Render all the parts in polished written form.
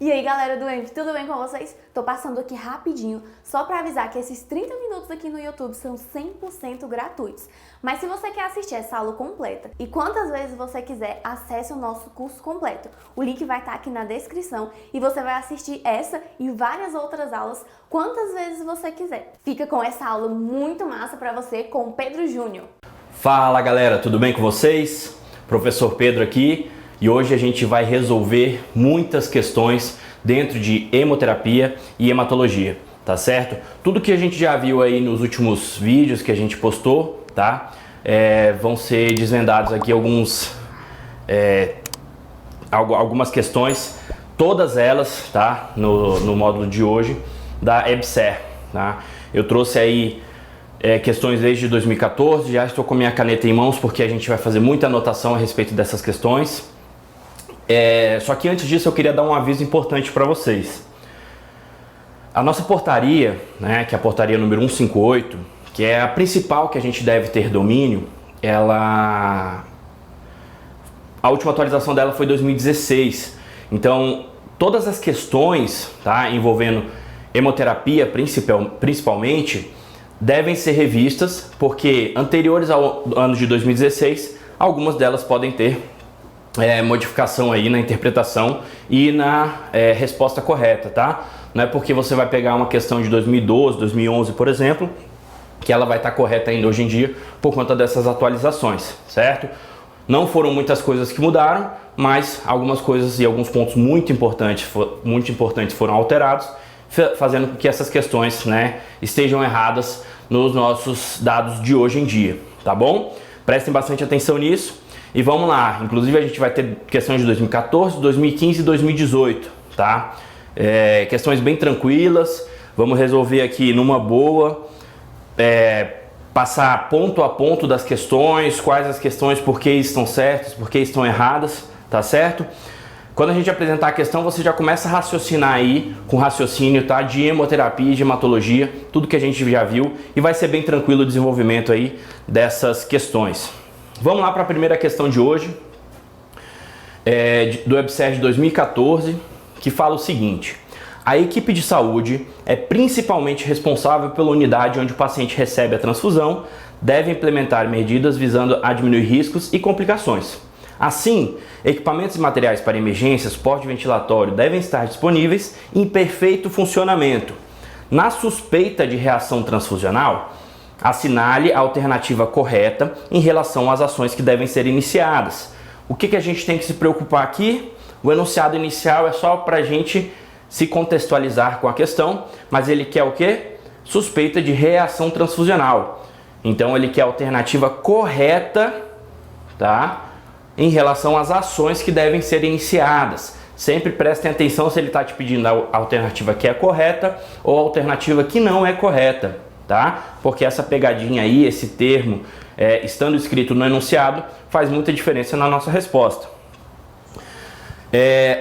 E aí galera do EMF, tudo bem com vocês? Tô passando aqui rapidinho só pra avisar que esses 30 minutos aqui no YouTube são 100% gratuitos. Mas se você quer assistir essa aula completa e quantas vezes você quiser, acesse o nosso curso completo. O link vai estar aqui na descrição e você vai assistir essa e várias outras aulas quantas vezes você quiser. Fica com essa aula muito massa pra você com o Pedro Júnior. Fala galera, tudo bem com vocês? Professor Pedro aqui. E hoje a gente vai resolver muitas questões dentro de hemoterapia e hematologia, tá certo? Tudo que a gente já viu aí nos últimos vídeos que a gente postou, tá? Vão ser desvendados aqui algumas questões, todas elas, tá? No módulo de hoje da EBSER, tá? Eu trouxe aí questões desde 2014, já estou com minha caneta em mãos porque a gente vai fazer muita anotação a respeito dessas questões. Só que antes disso eu queria dar um aviso importante para vocês. A nossa portaria, né, que é a portaria número 158, que é a principal que a gente deve ter domínio, a última atualização dela foi em 2016. Então, todas as questões, tá, envolvendo hemoterapia principalmente, devem ser revistas, porque anteriores ao ano de 2016, algumas delas podem ter modificação aí na interpretação e na resposta correta, tá? Não é porque você vai pegar uma questão de 2012, 2011, por exemplo, que ela vai estar correta ainda hoje em dia por conta dessas atualizações, certo? Não foram muitas coisas que mudaram, mas algumas coisas e alguns pontos muito importantes foram alterados, fazendo com que essas questões, né, estejam erradas nos nossos dados de hoje em dia, tá bom? Prestem bastante atenção nisso. E vamos lá, inclusive a gente vai ter questões de 2014, 2015 e 2018, tá? Questões bem tranquilas, vamos resolver aqui numa boa, passar ponto a ponto das questões, quais as questões, por que estão certas, por que estão erradas, tá certo? Quando a gente apresentar a questão, você já começa a raciocinar aí com raciocínio, tá? De hemoterapia e de hematologia, tudo que a gente já viu, e vai ser bem tranquilo o desenvolvimento aí dessas questões. Vamos lá para a primeira questão de hoje, do EBSER de 2014, que fala o seguinte: a equipe de saúde é principalmente responsável pela unidade onde o paciente recebe a transfusão, deve implementar medidas visando a diminuir riscos e complicações. Assim, equipamentos e materiais para emergência, suporte ventilatório devem estar disponíveis em perfeito funcionamento. Na suspeita de reação transfusional, assinale a alternativa correta em relação às ações que devem ser iniciadas. O que a gente tem que se preocupar aqui? O enunciado inicial é só para a gente se contextualizar com a questão, mas ele quer o quê? Suspeita de reação transfusional. Então ele quer a alternativa correta, tá? Em relação às ações que devem ser iniciadas. Sempre prestem atenção se ele está te pedindo a alternativa que é correta ou a alternativa que não é correta, tá? Porque essa pegadinha aí, esse termo, estando escrito no enunciado, faz muita diferença na nossa resposta.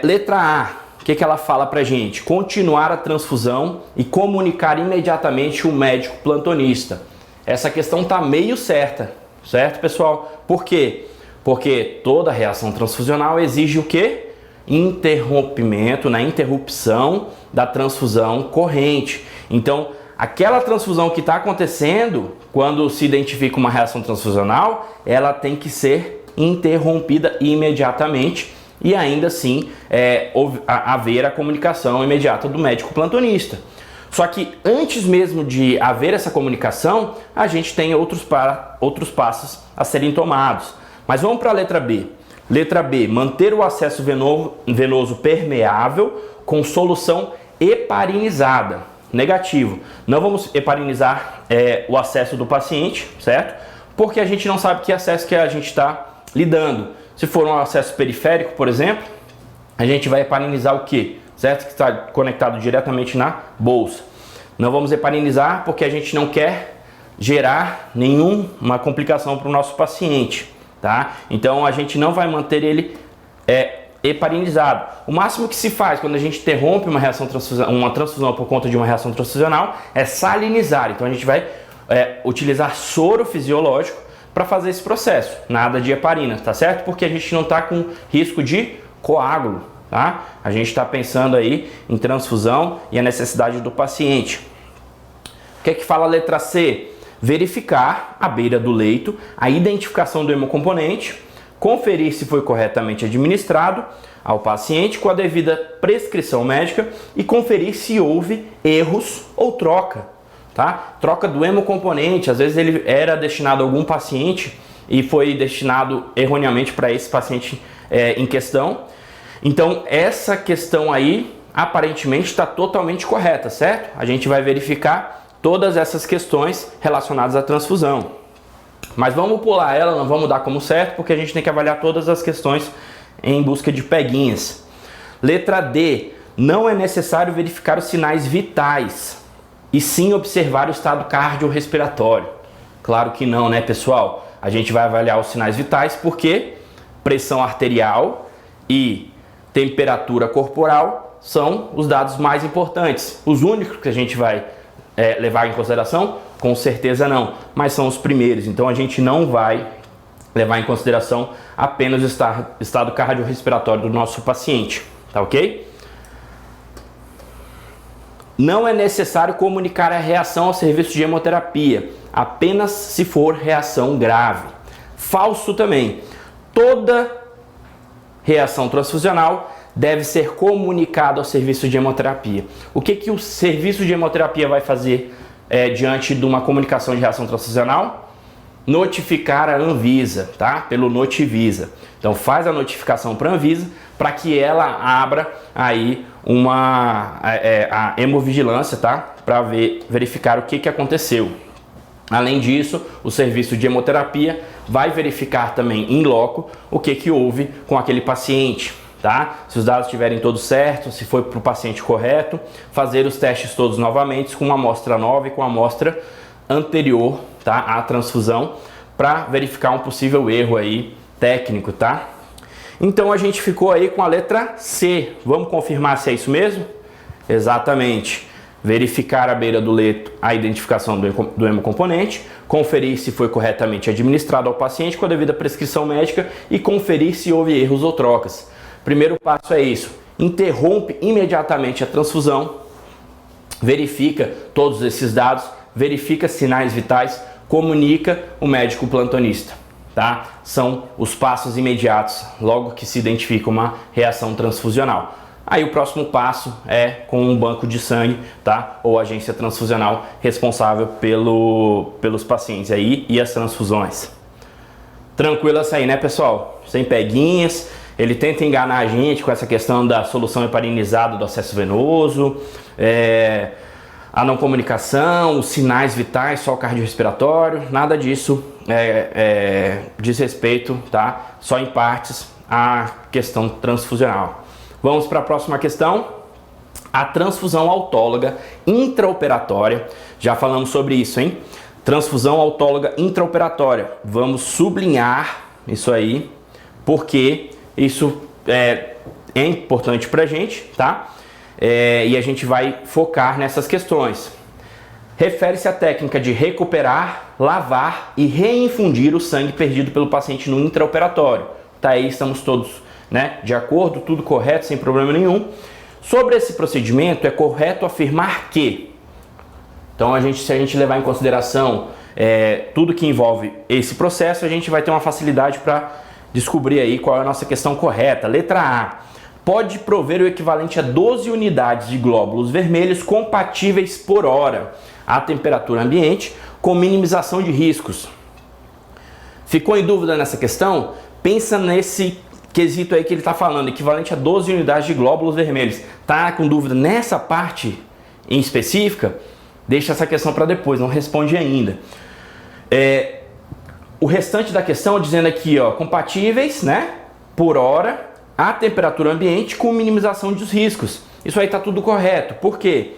Letra A, o que ela fala pra gente? Continuar a transfusão e comunicar imediatamente o médico plantonista. Essa questão tá meio certa, certo, pessoal? Por quê? Porque toda reação transfusional exige o quê? Interrompimento, interrupção da transfusão corrente. Então, aquela transfusão que está acontecendo, quando se identifica uma reação transfusional, ela tem que ser interrompida imediatamente e ainda assim haver a comunicação imediata do médico plantonista. Só que antes mesmo de haver essa comunicação, a gente tem outros passos a serem tomados. Mas vamos para a letra B. Letra B, manter o acesso venoso permeável com solução heparinizada. Negativo. Não vamos heparinizar o acesso do paciente, certo? Porque a gente não sabe que acesso que a gente está lidando. Se for um acesso periférico, por exemplo, a gente vai heparinizar o quê? Certo? Que está conectado diretamente na bolsa. Não vamos heparinizar porque a gente não quer gerar nenhuma complicação para o nosso paciente, tá? Então a gente não vai manter ele heparinizado. O máximo que se faz quando a gente interrompe uma transfusão por conta de uma reação transfusional é salinizar. Então a gente vai utilizar soro fisiológico para fazer esse processo. Nada de heparina, tá certo? Porque a gente não está com risco de coágulo, tá? A gente está pensando aí em transfusão e a necessidade do paciente. O que é que fala a letra C? Verificar à beira do leito a identificação do hemocomponente, conferir se foi corretamente administrado ao paciente com a devida prescrição médica e conferir se houve erros ou troca, tá? Troca do hemocomponente, às vezes ele era destinado a algum paciente e foi destinado erroneamente para esse paciente em questão. Então essa questão aí aparentemente está totalmente correta, certo? A gente vai verificar todas essas questões relacionadas à transfusão. Mas vamos pular ela, não vamos dar como certo, porque a gente tem que avaliar todas as questões em busca de peguinhas. Letra D. Não é necessário verificar os sinais vitais, e sim observar o estado cardiorrespiratório. Claro que não, né, pessoal? A gente vai avaliar os sinais vitais porque pressão arterial e temperatura corporal são os dados mais importantes. Os únicos que a gente vai levar em consideração? Com certeza não, mas são os primeiros. Então a gente não vai levar em consideração apenas o estado cardiorrespiratório do nosso paciente, tá ok? Não é necessário comunicar a reação ao serviço de hemoterapia, apenas se for reação grave. Falso também. Toda reação transfusional deve ser comunicada ao serviço de hemoterapia. O que o serviço de hemoterapia vai fazer diante de uma comunicação de reação transfusional? Notificar a Anvisa, tá? Pelo Notivisa. Então faz a notificação para a Anvisa para que ela abra aí a hemovigilância, tá? Para verificar o que aconteceu. Além disso, o serviço de hemoterapia vai verificar também em loco o que houve com aquele paciente, tá? Se os dados estiverem todos certos, se foi para o paciente correto, fazer os testes todos novamente com uma amostra nova e com a amostra anterior, tá, à transfusão, para verificar um possível erro aí técnico, tá? Então a gente ficou aí com a letra C. Vamos confirmar se é isso mesmo? Exatamente. Verificar à beira do leito a identificação do hemocomponente, conferir se foi corretamente administrado ao paciente com a devida prescrição médica e conferir se houve erros ou trocas. Primeiro passo é isso. Interrompe imediatamente a transfusão, verifica todos esses dados, verifica sinais vitais, comunica o médico plantonista, tá? São os passos imediatos logo que se identifica uma reação transfusional. Aí o próximo passo é com um banco de sangue, tá? Ou agência transfusional responsável pelos pacientes aí e as transfusões. Tranquilo essa aí, né, pessoal? Sem peguinhas. Ele tenta enganar a gente com essa questão da solução heparinizada do acesso venoso, a não comunicação, os sinais vitais, só o cardiorrespiratório, nada disso diz respeito, tá? Só em partes à questão transfusional. Vamos para a próxima questão. A transfusão autóloga intraoperatória. Já falamos sobre isso, hein? Transfusão autóloga intraoperatória. Vamos sublinhar isso aí, porque isso é importante para a gente, tá? E a gente vai focar nessas questões. Refere-se à técnica de recuperar, lavar e reinfundir o sangue perdido pelo paciente no intraoperatório. Tá aí, estamos todos, né, de acordo, tudo correto, sem problema nenhum. Sobre esse procedimento, é correto afirmar que... Então, se a gente levar em consideração tudo que envolve esse processo, a gente vai ter uma facilidade para descobrir aí qual é a nossa questão correta. Letra A. Pode prover o equivalente a 12 unidades de glóbulos vermelhos compatíveis por hora à temperatura ambiente, com minimização de riscos. Ficou em dúvida nessa questão? Pensa nesse quesito aí que ele está falando, equivalente a 12 unidades de glóbulos vermelhos. Tá com dúvida nessa parte em específica? Deixa essa questão para depois, não responde ainda. O restante da questão dizendo aqui, ó, compatíveis, né, por hora, à temperatura ambiente com minimização dos riscos. Isso aí está tudo correto. Por quê?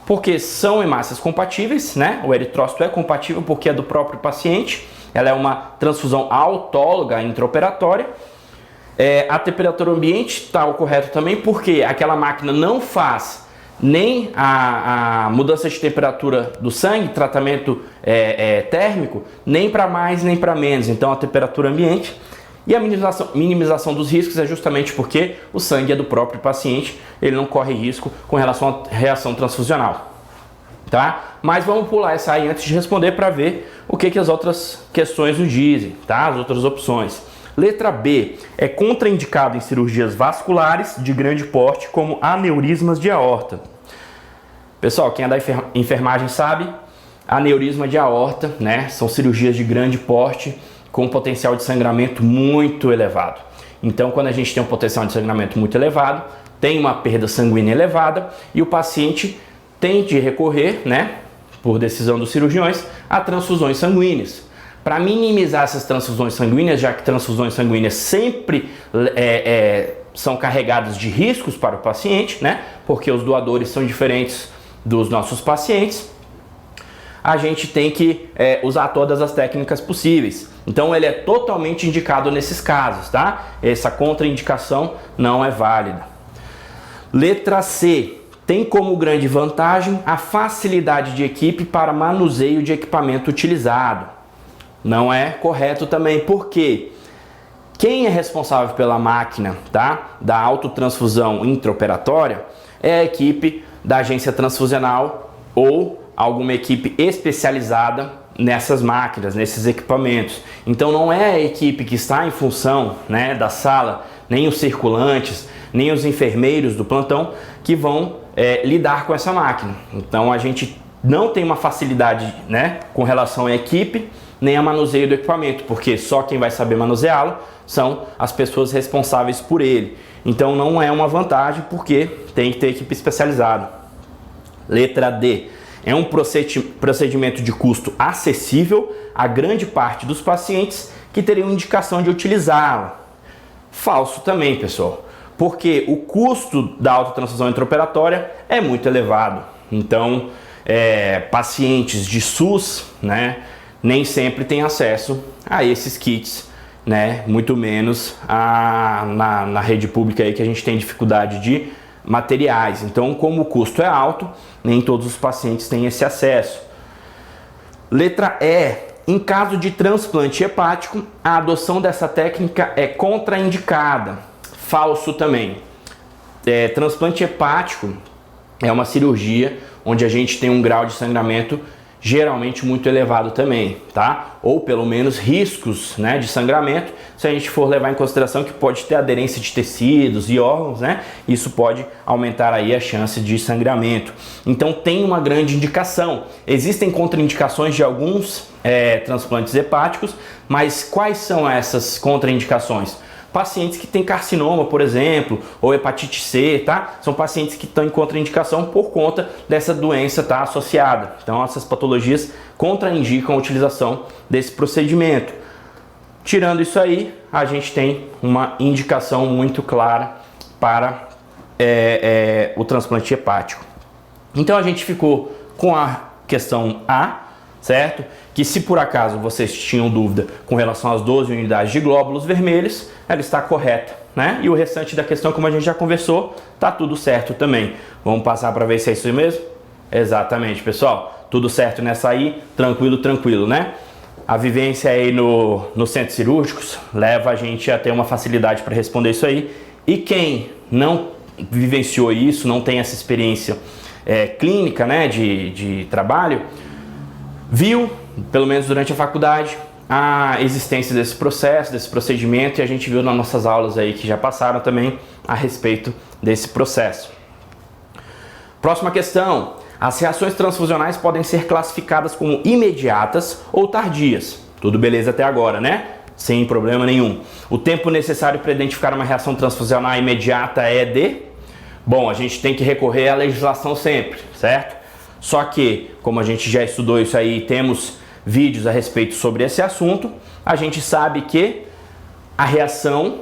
Porque são hemácias compatíveis, né? O eritrócito é compatível porque é do próprio paciente. Ela é uma transfusão autóloga intraoperatória. A temperatura ambiente está o correto também porque aquela máquina não faz nem a mudança de temperatura do sangue, tratamento térmico, nem para mais nem para menos. Então a temperatura ambiente. E a minimização dos riscos é justamente porque o sangue é do próprio paciente, ele não corre risco com relação à reação transfusional. Tá? Mas vamos pular essa aí antes de responder para ver o que as outras questões nos dizem, tá? As outras opções. Letra B, é contraindicado em cirurgias vasculares de grande porte, como aneurismas de aorta. Pessoal, quem é da enfermagem sabe, aneurisma de aorta, né? São cirurgias de grande porte com um potencial de sangramento muito elevado. Então, quando a gente tem um potencial de sangramento muito elevado, tem uma perda sanguínea elevada e o paciente tem de recorrer, né, por decisão dos cirurgiões, a transfusões sanguíneas. Para minimizar essas transfusões sanguíneas, já que transfusões sanguíneas sempre são carregadas de riscos para o paciente, né, porque os doadores são diferentes dos nossos pacientes, a gente tem que usar todas as técnicas possíveis. Então ele é totalmente indicado nesses casos, tá? Essa contraindicação não é válida. Letra C. Tem como grande vantagem a facilidade de equipe para manuseio de equipamento utilizado. Não é correto também, porque quem é responsável pela máquina, tá, da autotransfusão intraoperatória é a equipe da agência transfusional ou alguma equipe especializada nessas máquinas, nesses equipamentos. Então não é a equipe que está em função, né, da sala, nem os circulantes, nem os enfermeiros do plantão que vão lidar com essa máquina. Então a gente não tem uma facilidade, né, com relação à equipe, nem a manuseio do equipamento, porque só quem vai saber manuseá-lo são as pessoas responsáveis por ele. Então não é uma vantagem, porque tem que ter equipe especializada. Letra D. É um procedimento de custo acessível a grande parte dos pacientes que teriam indicação de utilizá-lo. Falso também, pessoal, porque o custo da autotransfusão intraoperatória é muito elevado. Então, pacientes de SUS, né, nem sempre têm acesso a esses kits, né, muito menos na rede pública aí que a gente tem dificuldade de materiais. Então, como o custo é alto, nem todos os pacientes têm esse acesso. Letra E. Em caso de transplante hepático, a adoção dessa técnica é contraindicada. Falso também. Transplante hepático é uma cirurgia onde a gente tem um grau de sangramento geralmente muito elevado também, tá? Ou pelo menos riscos, né, de sangramento, se a gente for levar em consideração que pode ter aderência de tecidos e órgãos, né? Isso pode aumentar aí a chance de sangramento. Então tem uma grande indicação. Existem contraindicações de alguns transplantes hepáticos, mas quais são essas contraindicações? Pacientes que têm carcinoma, por exemplo, ou hepatite C, tá? São pacientes que estão em contraindicação por conta dessa doença, tá, associada. Então, essas patologias contraindicam a utilização desse procedimento. Tirando isso aí, a gente tem uma indicação muito clara para o transplante hepático. Então, a gente ficou com a questão A, certo? Que se por acaso vocês tinham dúvida com relação às 12 unidades de glóbulos vermelhos, ela está correta, né? E o restante da questão, como a gente já conversou, tá tudo certo também. Vamos passar para ver se é isso mesmo? Exatamente, pessoal. Tudo certo nessa aí, tranquilo, né? A vivência aí no centro cirúrgicos leva a gente a ter uma facilidade para responder isso aí. E quem não vivenciou isso, não tem essa experiência clínica, né, de trabalho, viu, pelo menos durante a faculdade, a existência desse processo, desse procedimento, e a gente viu nas nossas aulas aí que já passaram também a respeito desse processo. Próxima questão. As reações transfusionais podem ser classificadas como imediatas ou tardias. Tudo beleza até agora, né? Sem problema nenhum. O tempo necessário para identificar uma reação transfusional imediata é de... Bom, a gente tem que recorrer à legislação sempre, certo? Só que, como a gente já estudou isso aí, temos vídeos a respeito sobre esse assunto, a gente sabe que a reação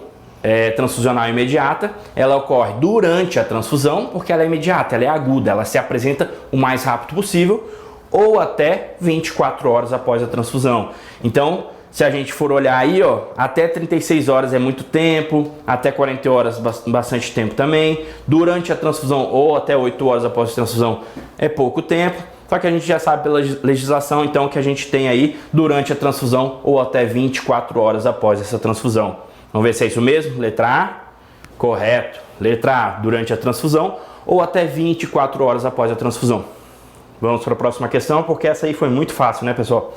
transfusional imediata, ela ocorre durante a transfusão, porque ela é imediata, ela é aguda, ela se apresenta o mais rápido possível, ou até 24 horas após a transfusão. Então, se a gente for olhar aí, ó, até 36 horas é muito tempo, até 40 horas bastante tempo também, durante a transfusão ou até 8 horas após a transfusão é pouco tempo, só que a gente já sabe pela legislação então que a gente tem aí durante a transfusão ou até 24 horas após essa transfusão. Vamos ver se é isso mesmo? Letra A, correto. Letra A, durante a transfusão ou até 24 horas após a transfusão. Vamos para a próxima questão, porque essa aí foi muito fácil, né, pessoal?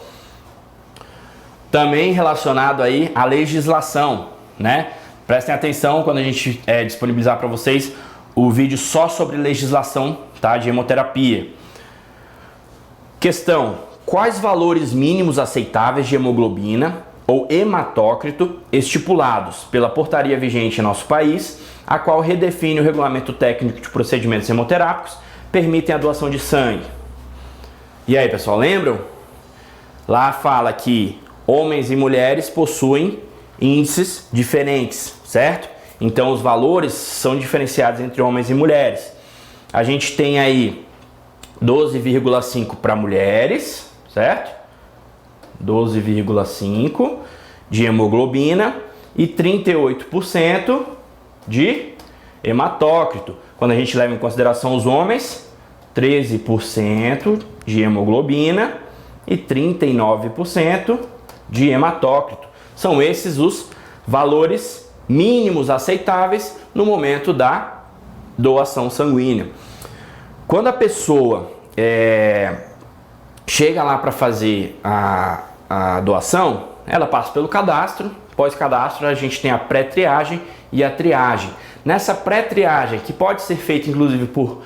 Também relacionado aí à legislação, né? Prestem atenção quando a gente disponibilizar para vocês o vídeo só sobre legislação, tá, de hemoterapia. Questão: quais valores mínimos aceitáveis de hemoglobina ou hematócrito estipulados pela portaria vigente em nosso país, a qual redefine o regulamento técnico de procedimentos hemoterápicos, permitem a doação de sangue? E aí, pessoal, lembram? Lá fala que homens e mulheres possuem índices diferentes, certo? Então os valores são diferenciados entre homens e mulheres. A gente tem aí 12,5 para mulheres, certo? 12,5 de hemoglobina e 38% de hematócrito. Quando a gente leva em consideração os homens, 13% de hemoglobina e 39% de hematócrito. São esses os valores mínimos aceitáveis no momento da doação sanguínea. Quando a pessoa chega lá para fazer a doação, ela passa pelo cadastro. Pós-cadastro a gente tem a pré-triagem e a triagem. Nessa pré-triagem, que pode ser feita inclusive por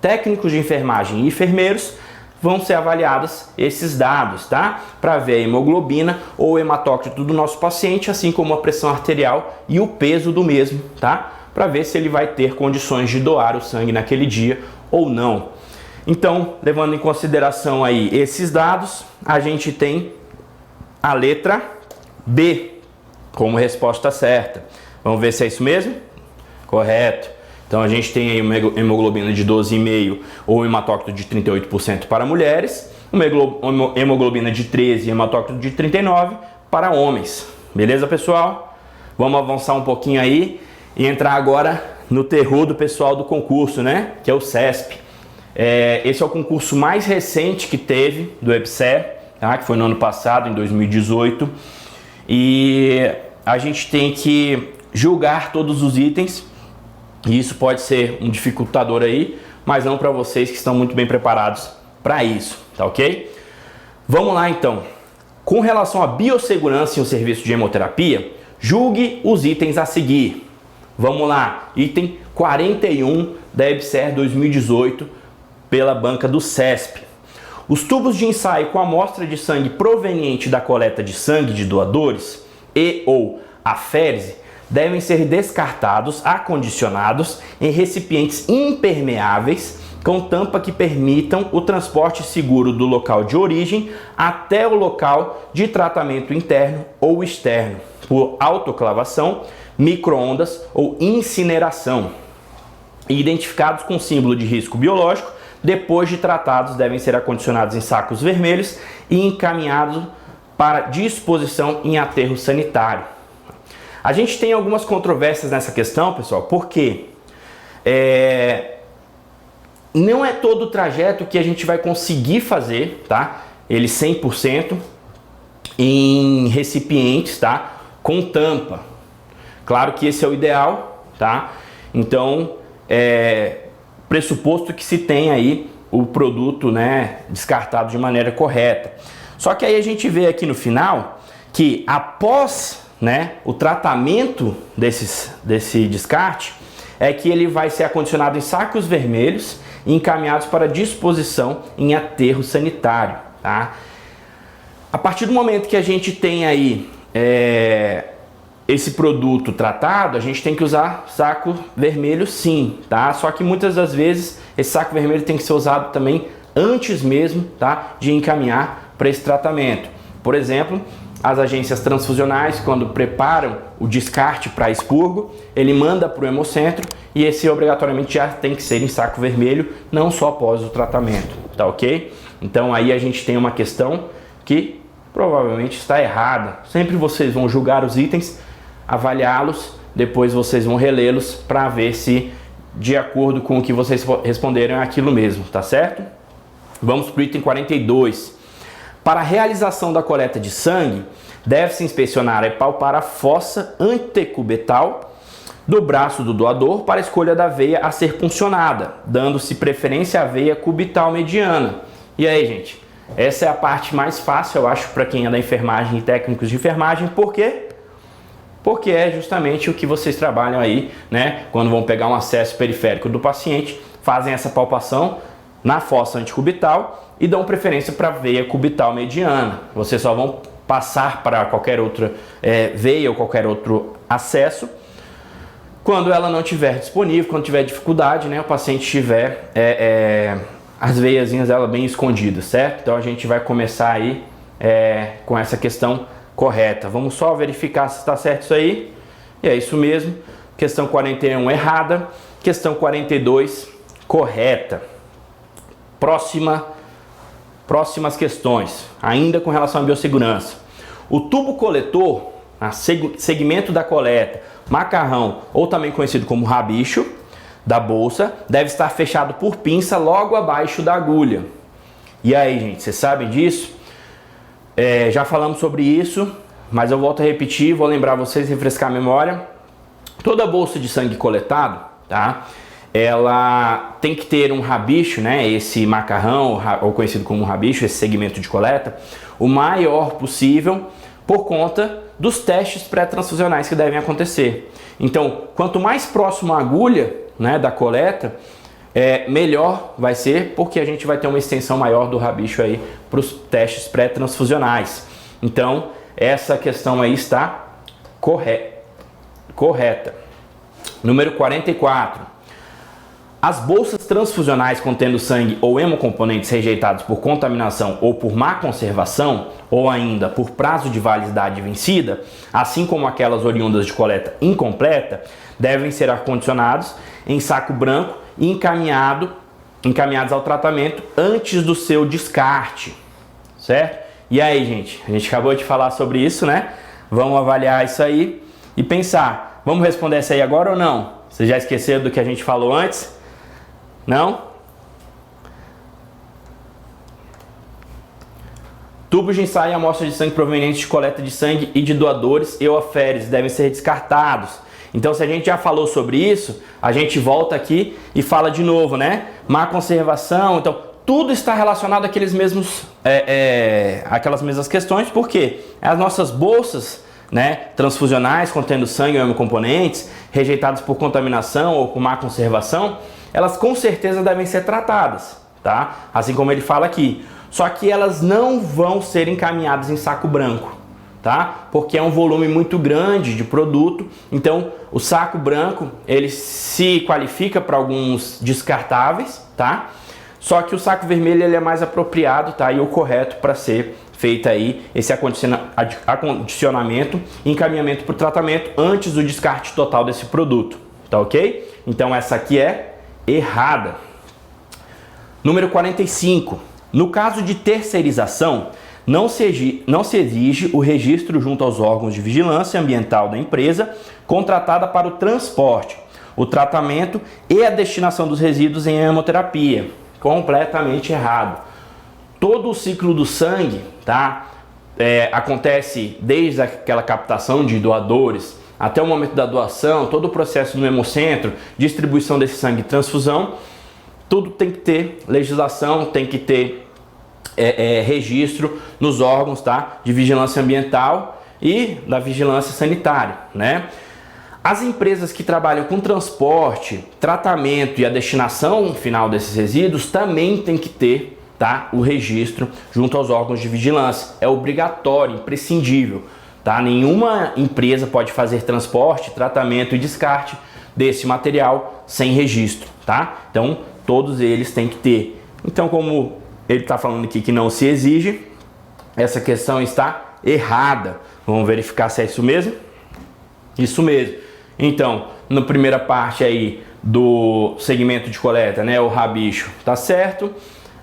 técnicos de enfermagem e enfermeiros, vão ser avaliados esses dados, tá? Para ver a hemoglobina ou hematócrito do nosso paciente, assim como a pressão arterial e o peso do mesmo, tá? Para ver se ele vai ter condições de doar o sangue naquele dia ou não. Então, levando em consideração aí esses dados, a gente tem a letra B como resposta certa. Vamos ver se é isso mesmo? Correto. Então a gente tem aí uma hemoglobina de 12,5 ou hematócrito de 38% para mulheres, uma hemoglobina de 13 e hematócrito de 39 para homens. Beleza, pessoal? Vamos avançar um pouquinho aí e entrar agora no terror do pessoal do concurso, né? Que é o CESP. Esse é o concurso mais recente que teve do EBSER, tá? Que foi no ano passado, em 2018. E a gente tem que julgar todos os itens. E isso pode ser um dificultador aí, mas não para vocês que estão muito bem preparados para isso, tá ok? Vamos lá então. Com relação à biossegurança em um serviço de hemoterapia, julgue os itens a seguir. Vamos lá, item 41 da EBSER 2018 pela banca do CESP. Os tubos de ensaio com amostra de sangue proveniente da coleta de sangue de doadores e ou aférese devem ser descartados acondicionados em recipientes impermeáveis com tampa que permitam o transporte seguro do local de origem até o local de tratamento interno ou externo, por autoclavação, micro-ondas ou incineração. Identificados com símbolo de risco biológico, depois de tratados, devem ser acondicionados em sacos vermelhos e encaminhados para disposição em aterro sanitário. A gente tem algumas controvérsias nessa questão, pessoal, porque não é todo o trajeto que a gente vai conseguir fazer, tá? Ele 100% em recipientes, tá? Com tampa. Claro que esse é o ideal, tá? Então, pressuposto que se tem aí o produto, né, descartado de maneira correta. Só que aí a gente vê aqui no final que após, né, o tratamento desse descarte é que ele vai ser acondicionado em sacos vermelhos e encaminhados para disposição em aterro sanitário, tá? A partir do momento que a gente tem aí esse produto tratado, a gente tem que usar saco vermelho sim, tá? Só que muitas das vezes esse saco vermelho tem que ser usado também antes mesmo, tá, de encaminhar para esse tratamento. Por exemplo, as agências transfusionais, quando preparam o descarte para expurgo, ele manda para o hemocentro e esse obrigatoriamente já tem que ser em saco vermelho, não só após o tratamento, tá ok? Então aí a gente tem uma questão que provavelmente está errada. Sempre vocês vão julgar os itens, avaliá-los, depois vocês vão relê-los para ver se de acordo com o que vocês responderam é aquilo mesmo, tá certo? Vamos para o item 42. Para a realização da coleta de sangue, deve-se inspecionar e palpar a fossa antecubital do braço do doador para a escolha da veia a ser puncionada, dando-se preferência à veia cubital mediana. E aí, gente, essa é a parte mais fácil, eu acho, para quem é da enfermagem e técnicos de enfermagem. Por quê? Porque é justamente o que vocês trabalham aí, né? Quando vão pegar um acesso periférico do paciente, fazem essa palpação na fossa antecubital e dão preferência para a veia cubital mediana. Vocês só vão passar para qualquer outra veia ou qualquer outro acesso quando ela não estiver disponível, quando tiver dificuldade, né? O paciente tiver as veiazinhas dela bem escondidas, certo? Então a gente vai começar aí com essa questão correta. Vamos só verificar se está certo isso aí. E é isso mesmo. Questão 41 errada. Questão 42 correta. Próximas questões, ainda com relação à biossegurança. O tubo coletor, segmento da coleta, macarrão, ou também conhecido como rabicho, da bolsa, deve estar fechado por pinça logo abaixo da agulha. E aí, gente, vocês sabem disso? Já falamos sobre isso, mas eu volto a repetir, vou lembrar vocês, refrescar a memória. Toda bolsa de sangue coletado, tá? Ela tem que ter um rabicho, né? Esse macarrão, ou conhecido como rabicho, esse segmento de coleta, o maior possível, por conta dos testes pré-transfusionais que devem acontecer. Então, quanto mais próximo à agulha, né, da coleta, melhor vai ser, porque a gente vai ter uma extensão maior do rabicho aí para os testes pré-transfusionais. Então, essa questão aí está correta. Número 44. As bolsas transfusionais contendo sangue ou hemocomponentes rejeitados por contaminação ou por má conservação, ou ainda por prazo de validade vencida, assim como aquelas oriundas de coleta incompleta, devem ser acondicionados em saco branco e encaminhados ao tratamento antes do seu descarte, certo? E aí, gente? A gente acabou de falar sobre isso, né? Vamos avaliar isso aí e pensar, vamos responder essa aí agora ou não? Vocês já esqueceram do que a gente falou antes? Não? Tubos de ensaio e amostras de sangue provenientes de coleta de sangue e de doadores e oferes devem ser descartados. Então, se a gente já falou sobre isso, a gente volta aqui e fala de novo, né? Má conservação, então tudo está relacionado àqueles mesmos, aquelas mesmas questões, porque as nossas bolsas, né, transfusionais contendo sangue ou hemocomponentes rejeitadas por contaminação ou por má conservação, elas com certeza devem ser tratadas, tá? Assim como ele fala aqui. Só que elas não vão ser encaminhadas em saco branco, tá? Porque é um volume muito grande de produto. Então, o saco branco, ele se qualifica para alguns descartáveis, tá? Só que o saco vermelho, ele é mais apropriado, tá? E o correto para ser feito aí esse acondicionamento e encaminhamento para o tratamento antes do descarte total desse produto, tá ok? Então, essa aqui é errada. Número 45. No caso de terceirização, não se exige o registro junto aos órgãos de vigilância ambiental da empresa contratada para o transporte, o tratamento e a destinação dos resíduos em hemoterapia. Completamente errado. Todo o ciclo do sangue, tá? Acontece desde aquela captação de doadores até o momento da doação, todo o processo no hemocentro, distribuição desse sangue e transfusão, tudo tem que ter legislação, tem que ter registro nos órgãos, tá, de vigilância ambiental e da vigilância sanitária, né? As empresas que trabalham com transporte, tratamento e a destinação final desses resíduos também tem que ter, tá, o registro junto aos órgãos de vigilância. É obrigatório, imprescindível. Tá? Nenhuma empresa pode fazer transporte, tratamento e descarte desse material sem registro, tá? Então, todos eles têm que ter. Então, como ele está falando aqui que não se exige, essa questão está errada. Vamos verificar se é isso mesmo? Isso mesmo. Então, na primeira parte aí do segmento de coleta, né, o rabicho, tá certo.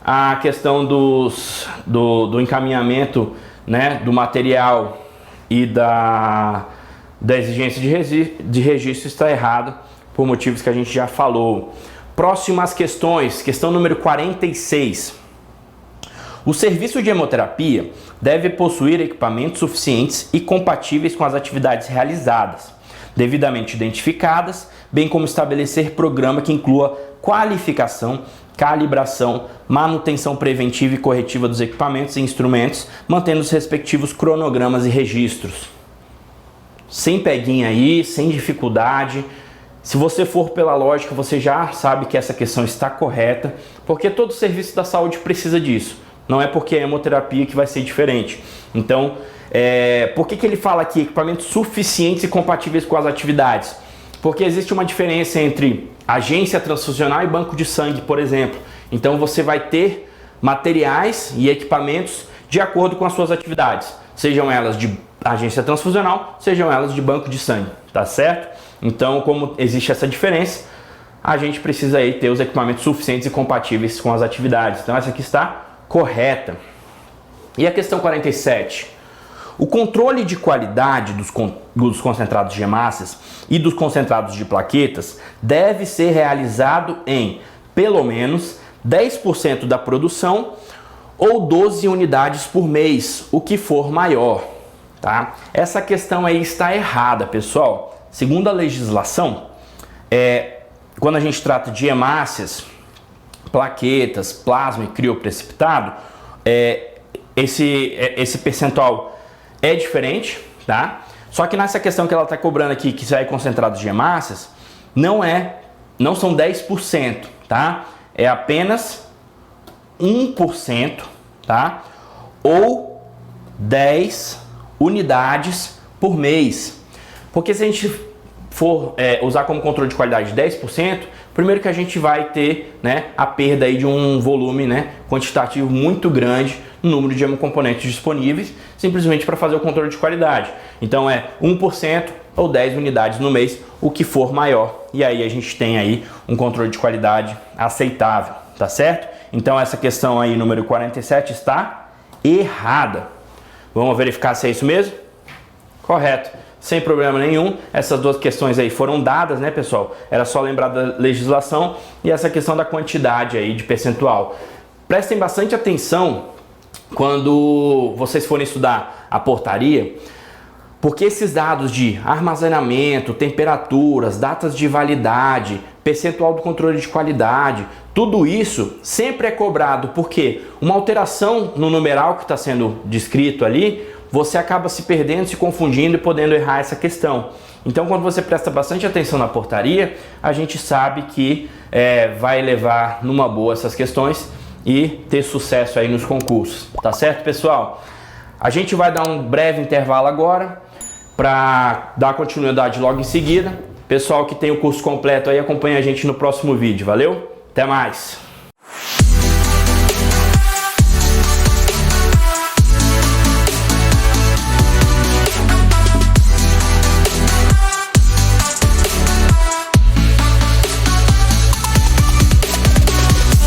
A questão do encaminhamento, né, do material e da exigência de registro está errado por motivos que a gente já falou. Próximas questões, questão número 46. O serviço de hemoterapia deve possuir equipamentos suficientes e compatíveis com as atividades realizadas, devidamente identificadas, bem como estabelecer programa que inclua qualificação, calibração, manutenção preventiva e corretiva dos equipamentos e instrumentos, mantendo os respectivos cronogramas e registros. Sem peguinha aí, sem dificuldade. Se você for pela lógica, você já sabe que essa questão está correta, porque todo serviço da saúde precisa disso. Não é porque é hemoterapia que vai ser diferente. Então, por que ele fala aqui equipamentos suficientes e compatíveis com as atividades? Porque existe uma diferença entre agência transfusional e banco de sangue, por exemplo. Então você vai ter materiais e equipamentos de acordo com as suas atividades, sejam elas de agência transfusional, sejam elas de banco de sangue, tá certo? Então, como existe essa diferença, a gente precisa aí ter os equipamentos suficientes e compatíveis com as atividades. Então essa aqui está correta. E a questão 47? O controle de qualidade dos concentrados de hemácias e dos concentrados de plaquetas deve ser realizado em pelo menos 10% da produção ou 12 unidades por mês, o que for maior, tá? Essa questão aí está errada, pessoal. Segundo a legislação, quando a gente trata de hemácias, plaquetas, plasma e crioprecipitado, esse percentual é diferente, tá? Só que nessa questão que ela está cobrando aqui, que sai concentrados de hemácias, não são 10%, tá? É apenas 1%, tá? Ou 10 unidades por mês. Porque se a gente for usar como controle de qualidade 10%, primeiro que a gente vai ter, né, a perda aí de um volume, né, quantitativo muito grande no número de hemocomponentes disponíveis, simplesmente para fazer o controle de qualidade. Então é 1% ou 10 unidades no mês, o que for maior. E aí a gente tem aí um controle de qualidade aceitável, tá certo? Então essa questão aí, número 47, está errada. Vamos verificar se é isso mesmo? Correto. Sem problema nenhum, essas duas questões aí foram dadas, né, pessoal? Era só lembrar da legislação e essa questão da quantidade aí de percentual. Prestem bastante atenção quando vocês forem estudar a portaria, porque esses dados de armazenamento, temperaturas, datas de validade, percentual do controle de qualidade, tudo isso sempre é cobrado, porque uma alteração no numeral que está sendo descrito ali, você acaba se perdendo, se confundindo e podendo errar essa questão. Então, quando você presta bastante atenção na portaria, a gente sabe que vai levar numa boa essas questões e ter sucesso aí nos concursos. Tá certo, pessoal? A gente vai dar um breve intervalo agora para dar continuidade logo em seguida. Pessoal que tem o curso completo aí, acompanha a gente no próximo vídeo. Valeu? Até mais!